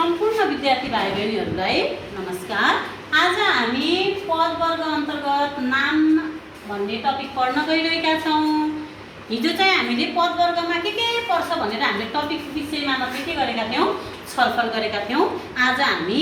सम्पूर्ण विद्यार्थी भाइ बहिनीहरूलाई नमस्कार। आज हामी पद वर्ग अन्तर्गत नाम भन्ने टपिक पढ्न गइरहेका छौँ। हिजो चाहिँ हामीले पद वर्गमा के पर्छ भनेर हामीले टपिक विषयमा मात्रै के गरेका थियौँ, छलफल गरेका थियौँ। आज हामी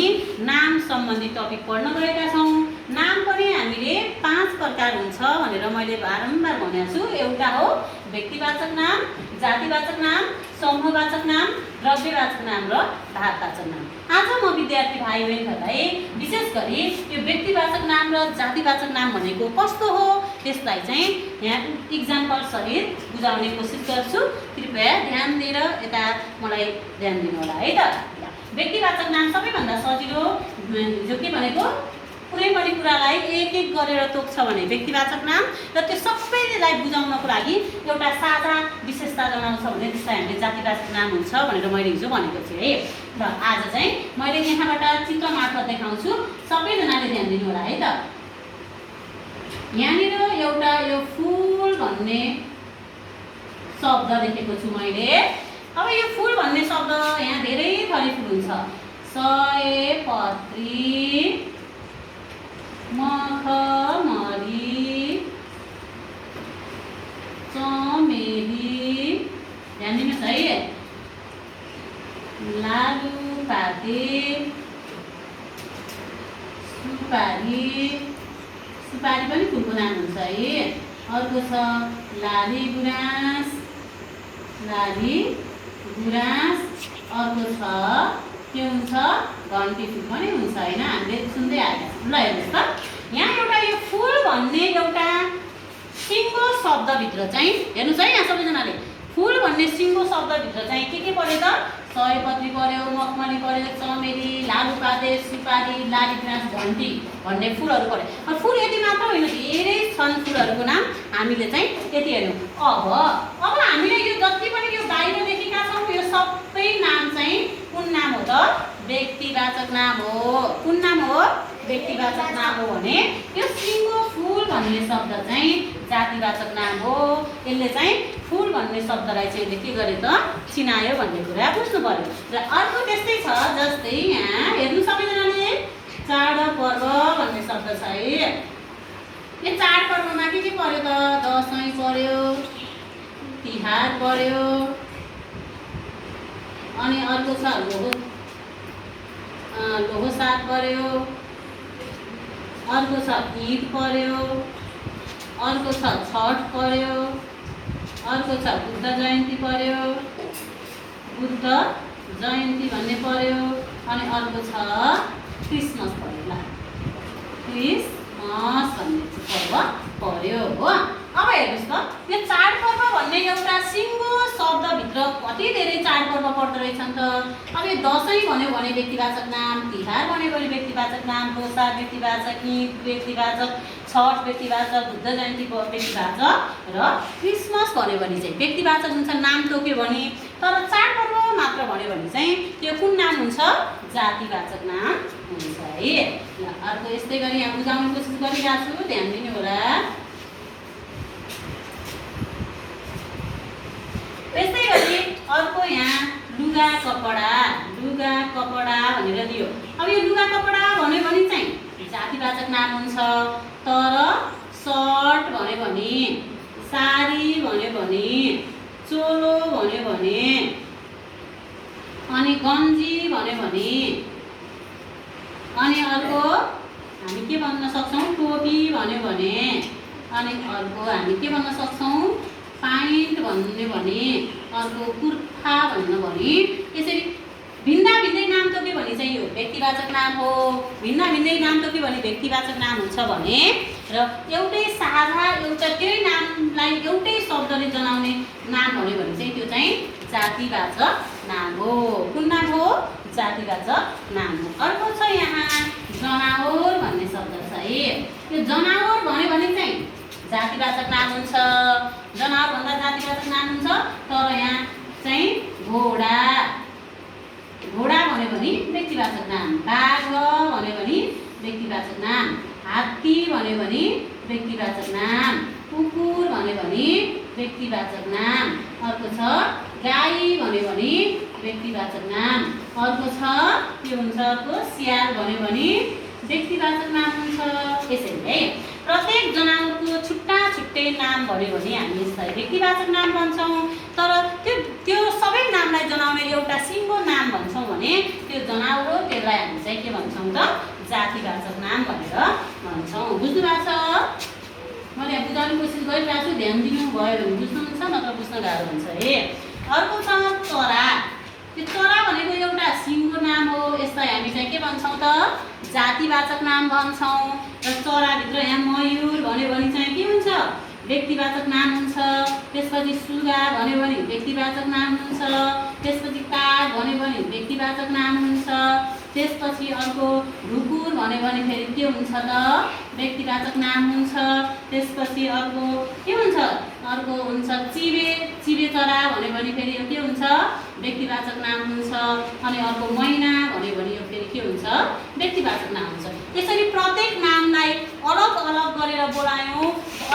नाम सम्बन्धी टपिक पढ्न गएका छौँ। नाम पनि हामीले 5 प्रकार हुन्छ भनेर मैले बारम्बार भनेको छु। एउटा हो व्यक्तिवाचक नाम, जातिवाचक नाम, समूहवाचक नाम, द्रव्यवाचक नाम र भाववाचक नाम। आज म विद्यार्थी भाइ बहिनीहरूलाई विशेष गरी यो व्यक्तिवाचक नाम र जातिवाचक नाम भनेको कस्तो हो त्यसलाई चाहिँ यहाँ इक्जाम्पल सहित बुझाउने कोसिस गर्छु। कृपया ध्यान दिएर यता मलाई ध्यान दिनु होला है त। व्यक्तिवाचक नाम सबैभन्दा सजिलो, जो के भनेको कुनै पनि कुरालाई एक एक गरेर तोक्छ भने व्यक्तिवाचक नाम, र त्यो सबैलाई बुझाउनको लागि एउटा साझा विशेषता जनाउँछ भने त्यसलाई हामीले जातिवाचक नाम हुन्छ भनेर मैले हिजो भनेको थिएँ है। र आज चाहिँ मैले यहाँबाट चित्र मार्फत देखाउँछु, सबैजनाले ध्यान दिनु होला है त। यहाँनिर एउटा यो फुल भन्ने शब्द लेखेको छु मैले। अब यो फुल भन्ने शब्द यहाँ धेरै थरी फुल हुन्छ। सयपत्री, मखमली, चमेली, ध्यान दिनुहोस् है, लालुपाते, सुपारी, सुपारी पनि फुलको नाम हुन्छ है। अर्को छ लाली गुराँस, लाली गुराँस। अर्को छ के हुन्छ, घन्टी फुल पनि हुन्छ होइन, हामीले सुन्दै आएका छौँ। ल हेर्नुहोस् त, यहाँ एउटा यो फुल भन्ने एउटा सिङ्गो शब्दभित्र चाहिँ हेर्नुहोस् है, यहाँ सबैजनाले फुल भन्ने सिङ्गो शब्दभित्र चाहिँ के पर्यो त, सयपत्री पर्यो, मखमली पर्यो, चमेली, लालुपाते, सुपारी, लाली गुराँस, घन्टी भन्ने फुलहरू पर्यो। फुल यति मात्र होइन, धेरै छन् फुलहरूको नाम। हामीले चाहिँ यति हेर्नु। अब हामीले यो जति पनि यो बाहिर देखेका छौँ यो सबै नाम चाहिँ कुन नाम हो त, व्यक्तिवाचक नाम हो। कुन नाम हो, व्यक्तिवाचक नाम हो भने यो सिङ्गो फुल भन्ने शब्द चाहिँ जातिवाचक नाम हो। यसले चाहिँ फुल भन्ने शब्दलाई चाहिँ के गरे त, चिनायो भन्ने कुरा बुझ्नु पर्यो। र अर्को त्यस्तै छ, जस्तै यहाँ हेर्नु सबैजनाले चाडपर्व भन्ने शब्द छ है। यो चाडपर्वमा के पर्यो त, दसैँ पर्यो, तिहार पर्यो, अनि अर्को छ लोहसार पर्यो, अर्को छ ईद पर्यो, अर्को छ छठ पर्यो, अर्को छ बुद्ध जयन्ती पर्यो, बुद्ध जयन्ती भन्ने पर्यो, अनि अर्को छ क्रिसमस पर्यो। ल क्रिसमस भन्ने पर्व पर्यो हो। अब हेर्नुहोस् त, यो चाडपर्व भन्ने एउटा सिङ्गो शब्दभित्र कति धेरै चाडपर्व पर्दो रहेछन् त। अब यो दसैँ भन्यो भने व्यक्तिवाचक नाम, तिहार भन्यो भने व्यक्तिवाचक नाम, लोसार व्यक्तिवाचक, ईद व्यक्तिवाचक, छठ व्यक्तिवाचक, बुद्ध जयन्ती व्यक्तिवाचक, र क्रिसमस भन्यो भने चाहिँ व्यक्तिवाचक हुन्छ, नाम तोक्यो भने। तर चाडपर्व मात्र भन्यो भने चाहिँ त्यो कुन नाम हुन्छ, जातिवाचक नाम हुन्छ है। ल अर्को यस्तै गरी यहाँ बुझाउने कोसिस गरिरहेको छु, ध्यान दिनु होला। त्यस्तै गरी अर्को यहाँ लुगा कपडा, लुगा कपडा भनेर दियो। अब यो लुगा कपडा भन्यो भने चाहिँ जातिवाचक नाम हुन्छ। तर सर्ट भन्यो भने, साडी भन्यो भने, चोलो भन्यो भने, अनि गन्जी भन्यो भने, अनि अर्को हामी के भन्न सक्छौँ, टोपी भन्यो भने, अनि अर्को हामी के भन्न सक्छौँ, प्यान्ट भन्ने भने, अर्को कुर्ता भन्नु भने। यसरी भिन्दा भिन्दै नाम तोक्यो भने चाहिँ यो व्यक्तिवाचक नाम हो। भिन्दा भिन्दै नाम तोक्यो भने व्यक्तिवाचक नाम हुन्छ भने, र एउटै साझा एउटा त्यही नामलाई एउटै शब्दले जनाउने नाम भन्यो भने चाहिँ त्यो चाहिँ जातिवाचक नाम हो। कुन नाम हो, जातिवाचक नाम हो। अर्को छ यहाँ जनावर भन्ने शब्द छ है। यो जनावर भन्यो भने चाहिँ जातिवाचक नाम हुन्छ। जनावर भन्दा जातिवाचक नाम हुन्छ। तर यहाँ चाहिँ घोडा, घोडा भन्यो भने व्यक्तिवाचक नाम, बाघ भन्यो भने व्यक्तिवाचक नाम, हात्ती भन्यो भने व्यक्तिवाचक नाम, कुकुर भन्यो भने व्यक्तिवाचक नाम। अर्को छ गाई भन्यो भने व्यक्तिवाचक नाम। अर्को छ के हुन्छ अर्को स्याल भन्यो भने व्यक्तिवाचक नाम हुन्छ। यसरी है प्रत्येक जनावरको छुट्टा छुट्टै नाम भन्यो भने हामी यसलाई व्यक्तिवाचक नाम भन्छौँ। तर त्यो सबै नामलाई जनाउने एउटा सिङ्गो नाम भन्छौँ भने त्यो जनावर हो, त्यसलाई हामी चाहिँ के भन्छौँ त जातिवाचक नाम भनेर भन्छौँ। बुझ्नु भएको छ? मैले यहाँ बुझाउने कोसिस गरिरहेको छु, ध्यान दिनुभयो भने बुझ्नुहुन्छ, नत्र बुझ्न गाह्रो हुन्छ है। अर्को छ चरा। त्यो चरा भनेको एउटा सिङ्गो नाम हो, यसलाई हामी चाहिँ के भन्छौँ त जातिवाचक नाम भन्छौँ। र चराभित्र यहाँ मयूर भन्यो भने चाहिँ के हुन्छ व्यक्तिवाचक नाम हुन्छ। त्यसपछि सुगा भन्यो भने व्यक्तिवाचक नाम हुन्छ। त्यसपछि काग भन्यो भने व्यक्तिवाचक नाम हुन्छ। त्यसपछि अर्को ढुकुर भन्यो भने फेरि के हुन्छ त व्यक्तिवाचक नाम हुन्छ। त्यसपछि अर्को के हुन्छ अर्को हुन्छ चिबे चरा भन्यो भने फेरि यो के हुन्छ व्यक्तिवाचक नाम हुन्छ। अनि अर्को मैना भन्यो भने यो फेरि के हुन्छ व्यक्तिवाचक नाम हुन्छ। यसरी प्रत्येक नामलाई अलग अलग गरेर बोलायौँ,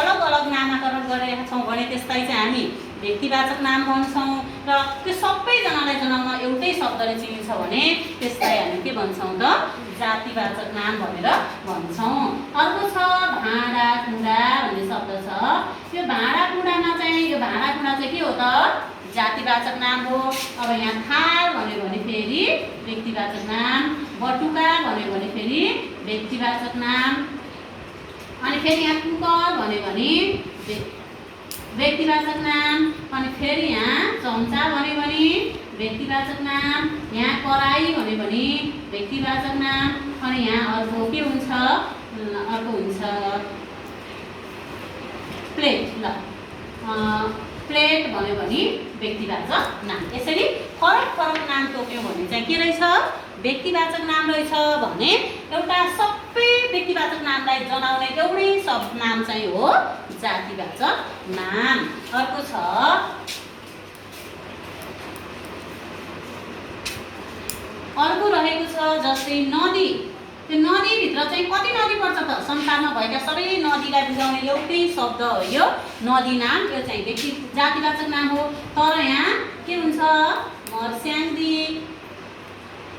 अलग अलग नामाकरण गरेका छौँ भने त्यसलाई चाहिँ हामी व्यक्तिवाचक नाम भन्छौँ। र त्यो सबैजनालाई जनाउन एउटै शब्दले चिनिन्छ भने त्यसलाई हामी के भन्छौँ त जातिवाचक नाम भनेर भन्छौँ। अर्को छ भाँडाकुँडा भन्ने शब्द छ। यो भाँडाकुँडामा चाहिँ यो भाँडाकुँडा चाहिँ के हो त जातिवाचक नाम हो। अब यहाँ थाल भन्यो भने फेरि व्यक्तिवाचक नाम, बटुका भन्यो भने फेरि व्यक्तिवाचक नाम, अनि फेरि यहाँ कुकर भन्यो भने व्यक्तिवाचक नाम, अनि फेरि यहाँ चम्चा भन्यो भने व्यक्तिवाचक नाम, यहाँ कराई भन्यो भने व्यक्तिवाचक नाम, अनि यहाँ अर्को के हुन्छ अर्को हुन्छ प्लेट। ल प्लेट भन्यो भने व्यक्तिवाचक नाम। यसरी फरक फरक नाम तोक्यौँ भने चाहिँ के रहेछ व्यक्तिवाचक नाम रहेछ भने एउटा सबै व्यक्तिवाचक नामलाई जनाउने एउटै शब्द नाम चाहिँ हो जातिवाचक नाम। अर्को छ अर्को रहेको छ जस्तै नदी। त्यो नदीभित्र चाहिँ कति नदी पर्छ त संसारमा भएका सबै नदीलाई बुझाउने एउटै शब्द हो यो नदी नाम। यो चाहिँ व्यक्ति जातिवाचक नाम हो। तर यहाँ के हुन्छ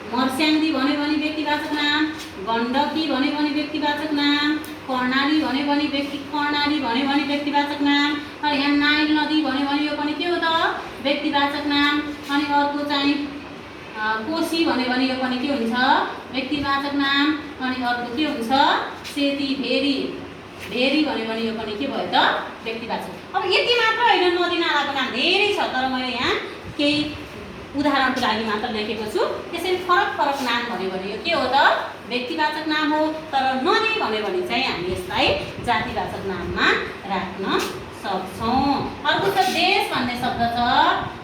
मर्स्याङ्दी भन्यो भने व्यक्तिवाचक नाम, गण्डकी भन्यो भने व्यक्तिवाचक नाम, कर्णाली भन्यो भने व्यक्तिवाचक नाम, अनि यहाँ नाइल नदी भन्यो भने यो पनि के हो त व्यक्तिवाचक नाम। अनि अर्को चाहिँ कोशी भन्यो भने यो पनि के हुन्छ व्यक्तिवाचक नाम। अनि अर्को के हुन्छ सेती भेरी भन्यो भने यो पनि के भयो त व्यक्तिवाचक। अब यति मात्र होइन, नदी नालाको नाम धेरै छ, तर मैले यहाँ केही उदाहरणको लागि मात्र लेखेको छु। यसरी फरक फरक नाम भन्यो भने यो के हो त व्यक्तिवाचक नाम हो। तर नदी भन्यो भने चाहिँ हामी यसलाई जातिवाचक नाममा राख्न सक्छौँ। अर्को छ देश भन्ने शब्द छ।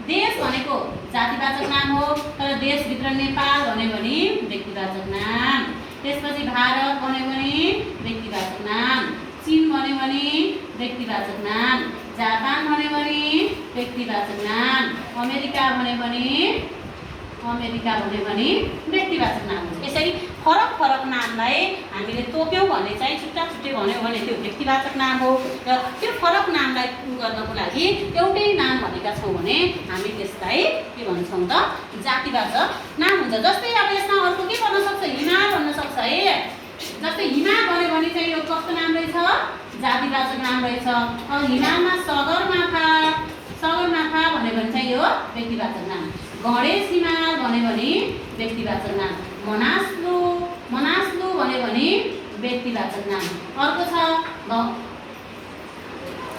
देश भनेको जातिवाचक नाम हो, तर देशभित्र नेपाल भन्यो भने व्यक्तिवाचक नाम। त्यसपछि भारत भन्यो भने व्यक्तिवाचक नाम, चीन भन्यो भने व्यक्तिवाचक नाम, जापान भन्यो भने व्यक्तिवाचक नाम, अमेरिका भन्यो भने व्यक्तिवाचक नाम हुन्छ। यसरी फरक फरक नामलाई हामीले तोक्यौँ भने चाहिँ छुट्टा छुट्टै भन्यो भने त्यो व्यक्तिवाचक नाम हो। र त्यो फरक नामलाई गर्नको लागि एउटै नाम भनेका छौँ भने हामी त्यसलाई के भन्छौँ त जातिवाचक नाम हुन्छ। जस्तै अब यसमा अर्को के भन्न सक्छ हिमाल भन्न सक्छ है। जस्तै हिमाल भन्यो भने चाहिँ यो कस्तो नाम रहेछ जातिवाचक नाम रहेछ। अब हिमालमा सगरमाथा भन्यो भने चाहिँ यो व्यक्तिवाचक नाम। गणेश हिमाल भन्यो भने व्यक्तिवाचक नाम। मनास्लु भन्यो भने व्यक्तिवाचक नाम। अर्को छ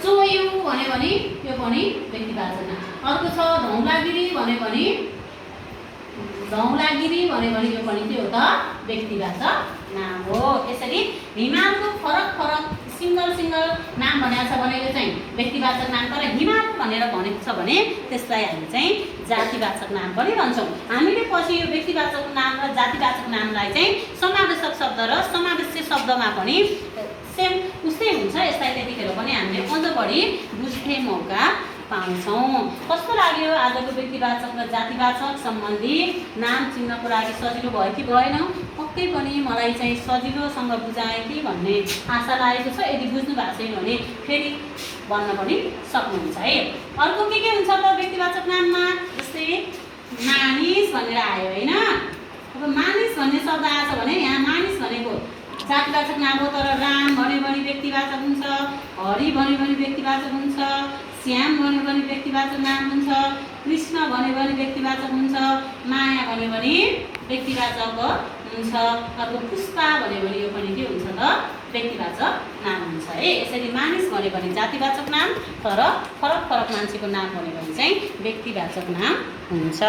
चोयु भन्यो भने यो पनि व्यक्तिवाचक नाम। अर्को छ धौलागिरी भन्यो भने यो पनि के हो त व्यक्तिवाचक नाम हो। यसरी हिमालको फरक फरक सिङ्गल नाम भनेको छ भने यो चाहिँ व्यक्तिवाचक नाम। तर हिमाल भनेर भनेको छ भने त्यसलाई हामी चाहिँ जातिवाचक नाम पनि भन्छौँ। हामीले पछि यो व्यक्तिवाचक नाम र जातिवाचक नामलाई चाहिँ समावेशक शब्द र समावेशी शब्दमा पनि सेम उस्तै हुन्छ। यसलाई त्यतिखेर पनि हामीले अझ बढी बुझ्ने मौका पाउँछौँ। कस्तो लाग्यो आजको व्यक्तिवाचक र जातिवाचक सम्बन्धी नाम चिन्नको लागि सजिलो भयो कि भएन? पक्कै पनि मलाई चाहिँ सजिलोसँग बुझाएँ कि भन्ने आशा लागेको छ। यदि बुझ्नु भएको छैन भने फेरि भन्न पनि सक्नुहुन्छ है। अर्को के हुन्छ त व्यक्तिवाचक नाममा जस्तै मानिस भनेर आयो होइन। अब मानिस भन्ने शब्द आएछ भने यहाँ मानिस भनेको जातिवाचक नाम हो, तर राम भन्यो भने व्यक्तिवाचक हुन्छ, हरि भन्यो भने व्यक्तिवाचक हुन्छ, श्याम भन्यो भने व्यक्तिवाचक नाम हुन्छ, कृष्ण भन्यो भने व्यक्तिवाचक हुन्छ, माया भन्यो भने व्यक्तिवाचक हुन्छ, अर्को पुष्पा भन्यो भने यो पनि के हुन्छ त व्यक्तिवाचक नाम हुन्छ है। यसरी मानिस भन्यो भने जातिवाचक नाम, तर फरक फरक मान्छेको नाम भन्यो भने चाहिँ व्यक्तिवाचक नाम हुन्छ।